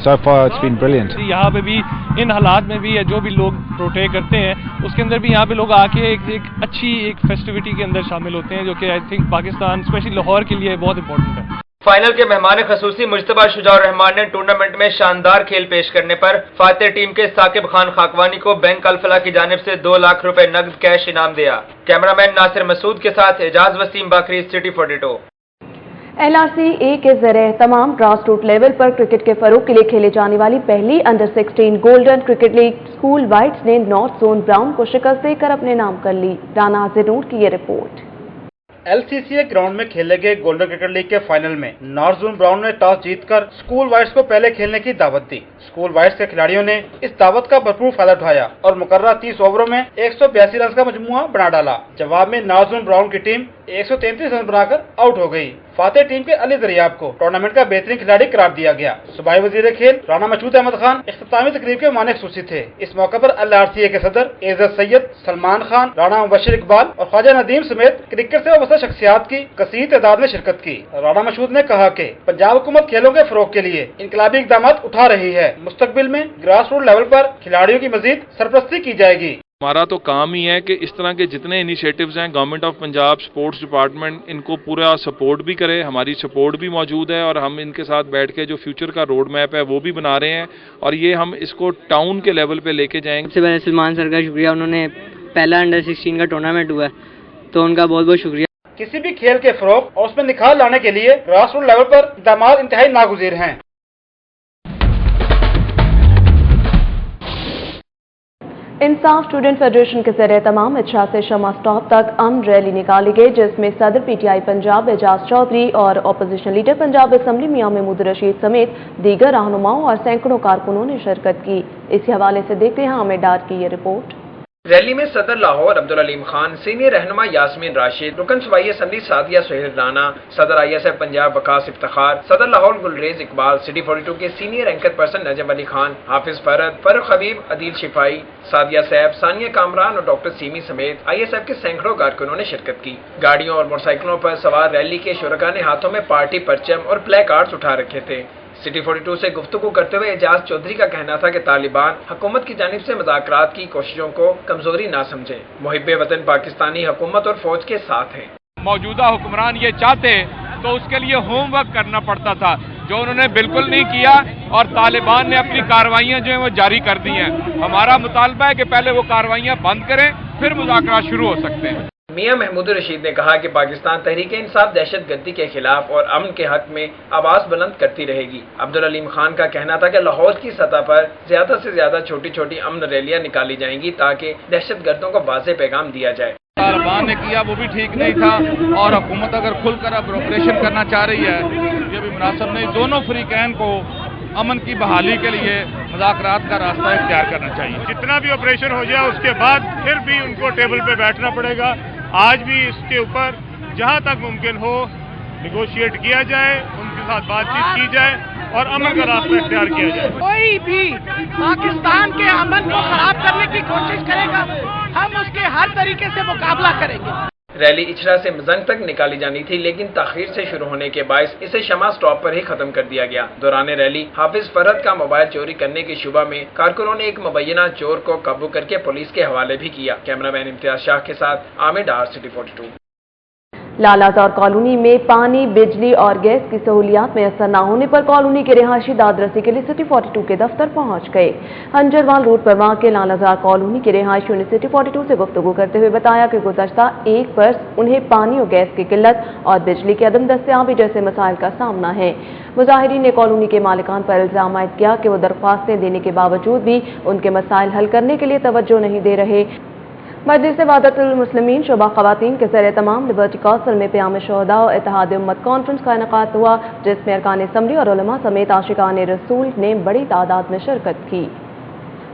So far it's been brilliant. यहाँ पे भी इन हालात में भी जो भी लोग प्रोटे करते हैं उसके अंदर भी यहाँ पे लोग आके एक अच्छी फेस्टिविटी के अंदर शामिल होते हैं, जो कि I think Pakistan specially Lahore के लिए बहुत इंपॉर्टेंट है। फाइनल के मेहमान खसूसी मुज्तबा शुजाउर रहमान ने टूर्नामेंट में शानदार खेल पेश करने पर फातेह टीम के साकिब खान खाकवानी को बैंक अल-फलाह की जानिब से 2 लाख रुपए नकद कैश इनाम दिया। कैमरामैन नासिर मसूद के साथ एजाज वसीम बाकरी, सिटी 42। LRC-A के ज़रिए तमाम ग्रास रूट लेवल पर क्रिकेट के फरोग के लिए खेले जाने वाली पहली अंडर-16 golden cricket league school whites ने नॉर्थ जोन ब्राउन को शिकस्त देकर अपने नाम कर ली। राना ज़रूर की ये रिपोर्ट। LCCA ग्राउंड में खेले गए गोल्डन क्रिकेट लीग के फाइनल में नॉर्थ जोन ब्राउन ने टॉस जीतकर स्कूल वाइट्स को पहले खेलने की दावत दी। स्कूल वाइट्स के खिलाड़ियों ने इस दावत का भरपूर फायदा उठाया और मुकर्रर 30 ओवरों में 182 रन का मजमुआ बना डाला। जवाब में नॉर्थ जोन ब्राउन की टीम 133 रन बनाकर आउट हो गई। फातेह टीम के अली दरियाब को टूर्नामेंट का बेहतरीन खिलाड़ी करार दिया गया। सूबाई वजीर खेल राना मसूद अहमद खान इख्तितामी तकरीब के मेहमान खसूसी थे। इस मौके पर LRCA के सदर एजाज सैयद, सलमान खान, राना मुबशिर इकबाल और ख्वाजा नदीम समेत क्रिकेट से वाबस्ता शख्सियात की कसीर तादाद ने शिरकत की। राना मसूद ने कहा कि पंजाब हुकूमत खेलों के फरोग के लिए इनकलाबी इकदाम उठा रही है। मुस्तकबिल में ग्रास रूट लेवल पर खिलाड़ियों की मजीद सरपरस्ती की जाएगी। हमारा तो काम ही है कि इस तरह के जितने इनिशिएटिव्स हैं government of Punjab sports department इनको पूरा सपोर्ट भी करे, हमारी सपोर्ट भी मौजूद है और हम इनके साथ बैठ के जो फ्यूचर का रोड मैप है वो भी बना रहे हैं और ये हम इसको टाउन के लेवल पे लेके जाएंगे। सबसे पहले सलमान सर का शुक्रिया, उन्होंने पहला अंडर-16 का टूर्नामेंट हुआ तो उनका बहुत बहुत शुक्रिया। किसी भी खेल के फरोग और उसमें निखार लाने के लिए ग्रास रूट लेवल पर इक़दाम इंतहाई नागुज़ीर हैं। इंसाफ स्टूडेंट फेडरेशन के ज़रिए तमाम इच्छा से शमा स्टॉप तक अमन रैली निकाली गई, जिसमें सदर PTI पंजाब एजाज चौधरी और अपोजिशन लीडर पंजाब असम्बली मियां महमूद रशीद समेत दीगर रहनुमाओं और सैकड़ों कारकुनों ने शिरकत की। इसी हवाले से देखते हैं हमें डार की ये रिपोर्ट। रैली में सदर लाहौर अब्दुल अलीम खान, सीनियर रहनुमा यास्मीन राशिद, रुकन सूबाई असम्बली सादिया सुहेल राना, सदर ISF पंजाब वकास इफ्तिखार, सदर लाहौर गुलरेज इकबाल, सिटी 42 के सीनियर एंकर पर्सन नजम अली खान, हाफिज फरद, फरूख हबीब, अदील शिफाई, सादिया सैफ, सानिया कामरान और डॉक्टर सीमी समेत ISF के सैकड़ों कारकुनों ने शिरकत की। गाड़ियों और मोटरसाइकिलों पर सवार रैली के शुरका ने हाथों में पार्टी परचम और प्ले कार्ड्स उठा रखे थे। सिटी 42 से गुफ्तगू करते हुए एजाज चौधरी का कहना था कि तालिबान हुकूमत की जानिब से मुज़ाकरात की कोशिशों को कमजोरी ना समझे। मुहिब्बे वतन पाकिस्तानी हुकूमत और फौज के साथ है। मौजूदा हुक्मरान ये चाहते तो उसके लिए होमवर्क करना पड़ता था, जो उन्होंने बिल्कुल नहीं किया और तालिबान ने अपनी कार्रवाइयां जो है वो जारी कर दी हैं। हमारा मुतालबा है कि पहले वो कार्रवाइयां बंद करें, फिर मुज़ाकरात शुरू हो सकते हैं। मियां महमूद रशीद ने कहा कि पाकिस्तान तहरीक इंसाफ दहशतगर्दी के खिलाफ और अमन के हक में आवाज बुलंद करती रहेगी। अब्दुल अलीम खान का कहना था कि लाहौर की सतह पर ज्यादा से ज्यादा छोटी छोटी अमन रैलियां निकाली जाएंगी ताकि दहशतगर्दों को वाज़ेह पैगाम दिया जाए। तालिबान ने किया वो भी ठीक नहीं था और हुकूमत अगर खुलकर अब ऑपरेशन करना चाह रही है ये भी मुनासिब नहीं। दोनों फरीकैन को अमन की बहाली के लिए मुज़ाकरात का रास्ता इख्तियार करना चाहिए। जितना भी ऑपरेशन हो जाए उसके बाद फिर भी उनको टेबल पे बैठना पड़ेगा। आज भी इसके ऊपर जहां तक मुमकिन हो निगोशिएट किया जाए, उनके साथ बातचीत की जाए और अमन का रास्ता इख्तियार किया जाए। कोई भी पाकिस्तान के अमन को खराब करने की कोशिश करेगा, हम उसके हर तरीके से मुकाबला करेंगे। रैली इचरा से मजंग तक निकाली जानी थी, लेकिन ताखीर से शुरू होने के बायस इसे शमा स्टॉप पर ही खत्म कर दिया गया। दौरान रैली हाफिज फरहत का मोबाइल चोरी करने की शुबा में कारकुनों ने एक मुबैना चोर को काबू करके पुलिस के हवाले भी किया। कैमरामैन इम्तियाज शाह के साथ आमिर डार, सिटी 42। लालाजौर कॉलोनी में पानी, बिजली और गैस की सहूलियात में असर न होने पर कॉलोनी के रिहायशी दादरसी के लिए सिटी 42 के दफ्तर पहुंच गए। हंजरवाल रोड पर वाक़ लालाजौर कॉलोनी के रिहायशियों ने सिटी 42 से गुफ्तगू करते हुए बताया कि गुज़श्ता एक बरस उन्हें पानी और गैस की किल्लत और बिजली की अदम दस्तयाबी जैसे मसाइल का सामना है। मुजाहिरीन ने कॉलोनी के मालिकान पर इल्जाम आयद किया कि वो दरख्वास्तें देने के बावजूद भी उनके मसाइल हल करने के लिए तवज्जो नहीं दे रहे। मजलिस वहदतुल मुस्लिमीन शोबा ख़वातीन के ज़रिए तमाम लिबर्टी काउंसिल में क़याम शुहदा और इत्तेहाद उम्मत कॉन्फ्रेंस का इनेकाद हुआ, जिसमें अरकान असम्बली और उलमा समेत आशिकान रसूल ने बड़ी तादाद में शिरकत की।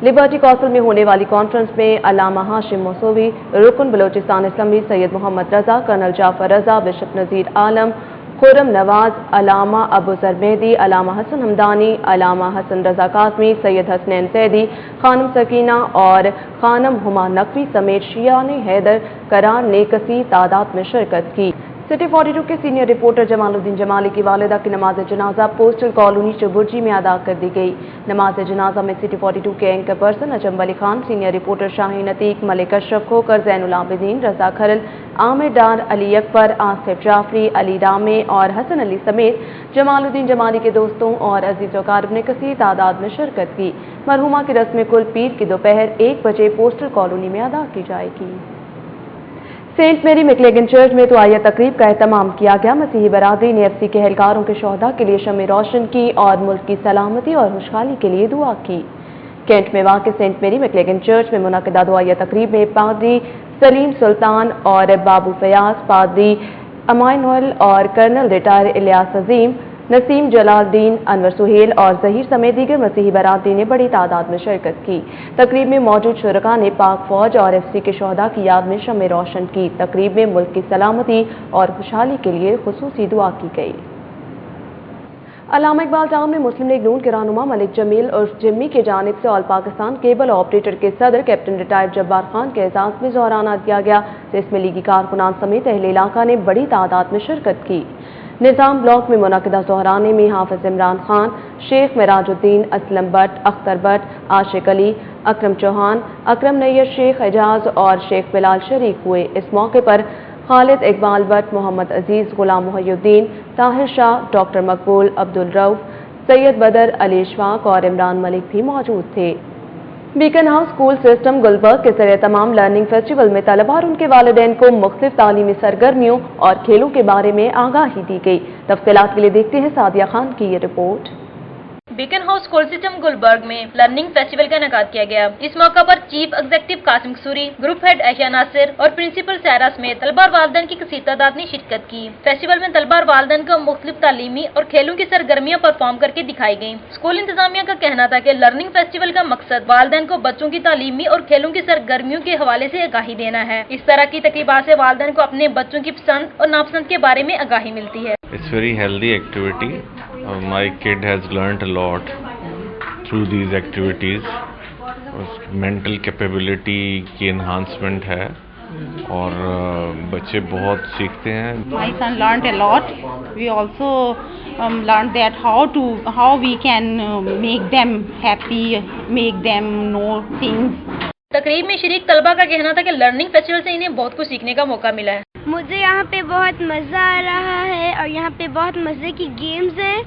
लिबर्टी काउंसिल में होने वाली कॉन्फ्रेंस में अल्लामा हाशिम मौसूवी, रुकन बलोचिस्तान असम्बली सैयद मोहम्मद रजा, कर्नल जाफर रजा, बिशप नज़ीर आलम, खुरम नवाज, अलामा अबू ज़र मेहदी, अलामा हसन हमदानी, अलामा हसन रजा कासमी, सैयद हसनैन सैदी, खानम सकीना और खानम हुमा नकवी समेत शियाने हैदर करार ने कसीर तादाद में शिरकत की। सिटी 42 के सीनियर रिपोर्टर जमालुद्दीन जमाली की वालिदा की नमाज जनाजा पोस्टल कॉलोनी चुबुर्जी में अदा कर दी गई। नमाज जनाजा में सिटी 42 के एंकर पर्सन अजम अली खान, सीनियर रिपोर्टर शाहीन अतीक, मलिक अशरफ खोकर, ज़ैनुल आबिदीन, रजा खरल, आमिर डार, अली अकबर, आसिफ जाफरी, अली रामे और हसन अली समेत जमालुद्दीन जमाली के दोस्तों और अजीज़ वक़ारिब ने कसीर तादाद में शिरकत की। मरहुमा की रस्म कुल पीर की दोपहर 1 बजे पोस्टल कॉलोनी में अदा की जाएगी। सेंट मेरी मैक्लेगन चर्च में दुआया तकरीब का एहतमाम किया गया। मसीही बरादरी ने एफसी के एहलकारों के शोहदा के लिए शम्मे रोशन की और मुल्क की सलामती और खुशहाली के लिए दुआ की। कैंट में वाक़ सेंट मेरी मैक्लेगन चर्च में मुनक़दा दुआया तकरीब में पादरी सलीम सुल्तान और बाबू फयाज, पादरी अमानुअल और कर्नल रिटायर इलियास अजीम, नसीम जलालुद्दीन, अनवर सुहेल और जहीर समेत दीगर मसीही बरादरी ने बड़ी तादाद में शिरकत की। तकरीब में मौजूद शुरका ने पाक फौज और एफसी के शोहदा की याद में शम्मे रोशन की। तकरीब में मुल्क की सलामती और खुशहाली के लिए खुसूसी दुआ की गई। अल्लामा इकबाल टाउन में मुस्लिम लीग नून के रहनुमा मलिक जमील और जिम्मी की जानिब से ऑल पाकिस्तान केबल ऑपरेटर के सदर कैप्टन रिटायर्ड जब्बार खान के एजाज में ज़ोहराना दिया गया, जिसमें लीगी कारकुनान समेत अहले इलाका ने बड़ी तादाद में शिरकत की। निज़ाम ब्लॉक में मुनक़दा ज़ोहराने में हाफिज इमरान खान, शेख मिराजुद्दीन, असलम भट्ट, अख्तर भट्ट, आशिक अली, अकरम चौहान, अकरम नैयर, शेख एजाज और शेख बिलाल शरीक हुए। इस मौके पर खालिद इकबाल भट्ट, मोहम्मद अजीज़, गुलाम मुहय्युद्दीन, ताहिर शाह, डॉक्टर मकबूल, अब्दुल रऊफ, सैयद बदर, अली इशफाक और इमरान मलिक भी मौजूद थे। Beaconhouse school system Gulberg के ज़रिए तमाम लर्निंग फेस्टिवल में तलबा और उनके वालिदैन को मुख्तलिफ तालीमी सरगर्मियों और खेलों के बारे में आगाही दी गई। तफसीलात के लिए देखते हैं सादिया खान की ये report. Beaconhouse school system Gulberg में लर्निंग फेस्टिवल का इनेकाद किया गया। इस मौका पर चीफ एग्जीक्यूटिव कासिम कसूरी, ग्रुप हेड ऐशा नासिर और प्रिंसिपल सायरा समेत तलबा और वालिदैन की कसीर तादाद ने शिरकत की। फेस्टिवल में तलबा और वालिदैन को मुख्तलिफ तालीमी और खेलों की सरगर्मियां परफॉर्म करके दिखाई गयी। स्कूल इंतजामिया का कहना था कि लर्निंग फेस्टिवल का मकसद वालिदैन को बच्चों की तालीमी और खेलों की सरगर्मियों के हवाले से आगाही देना है। इस तरह की तकरीबात से वालिदैन को अपने बच्चों की पसंद और नापसंद के बारे में आगाही मिलती है। It's very healthy activity. My kid has learnt a lot through these activities. Mental capability की एनहांसमेंट है और बच्चे बहुत सीखते हैं। My son learnt a lot. We also learned that how we can make them happy, make them know things. तकरीब में शरीक तलबा का कहना था कि लर्निंग फेस्टिवल से इन्हें बहुत कुछ सीखने का मौका मिला है। मुझे यहाँ पे बहुत मज़ा आ रहा है और यहाँ पे बहुत मज़े की गेम्स हैं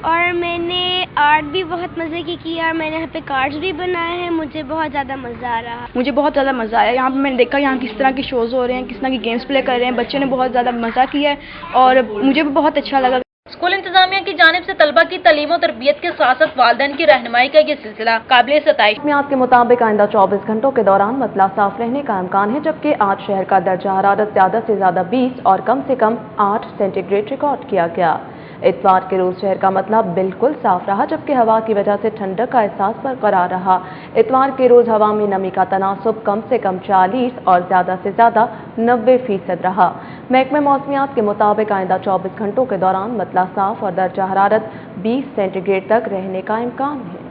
और मैंने आर्ट भी बहुत मज़े की है। मैंने यहाँ पे कार्ड्स भी बनाए हैं। मुझे बहुत ज़्यादा मज़ा आ रहा है। मुझे बहुत ज़्यादा मज़ा आया। यहाँ पे मैंने देखा यहाँ किस तरह के शोज़ हो रहे हैं, किस तरह की गेम्स प्ले कर रहे हैं। बच्चों ने बहुत ज़्यादा मज़ा किया है और मुझे भी बहुत अच्छा लगा। स्कूल इंतजामिया की जानिब से तलबा की तालीम और तरबियत के साथ साथ वालिदैन की रहनुमाई का ये सिलसिला काबिल सताइश। मौसमियात के मुताबिक आइंदा 24 घंटों के दौरान मतला साफ रहने का इम्कान है, जबकि आज शहर का दर्जा हरारत ज़्यादा से ज़्यादा 20 और कम से कम 8 सेंटीग्रेड रिकॉर्ड किया गया। इतवार के रोज शहर का मतला बिल्कुल साफ रहा, जबकि हवा की वजह से ठंडक का एहसास बरकरार रहा। इतवार के रोज हवा में नमी का तनासुब कम से कम 40 और ज़्यादा से ज़्यादा 90% रहा। महकमे मौसमियात के मुताबिक आइंदा 24 घंटों के दौरान मतला साफ और दर्जा हरारत 20 सेंटीग्रेड तक रहने का इम्कान है।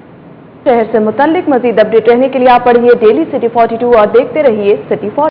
शहर से मुतल्लिक मजीद अपडेट रहने के लिए आप पढ़िए डेली सिटी 42 और देखते रहिए सिटी 42।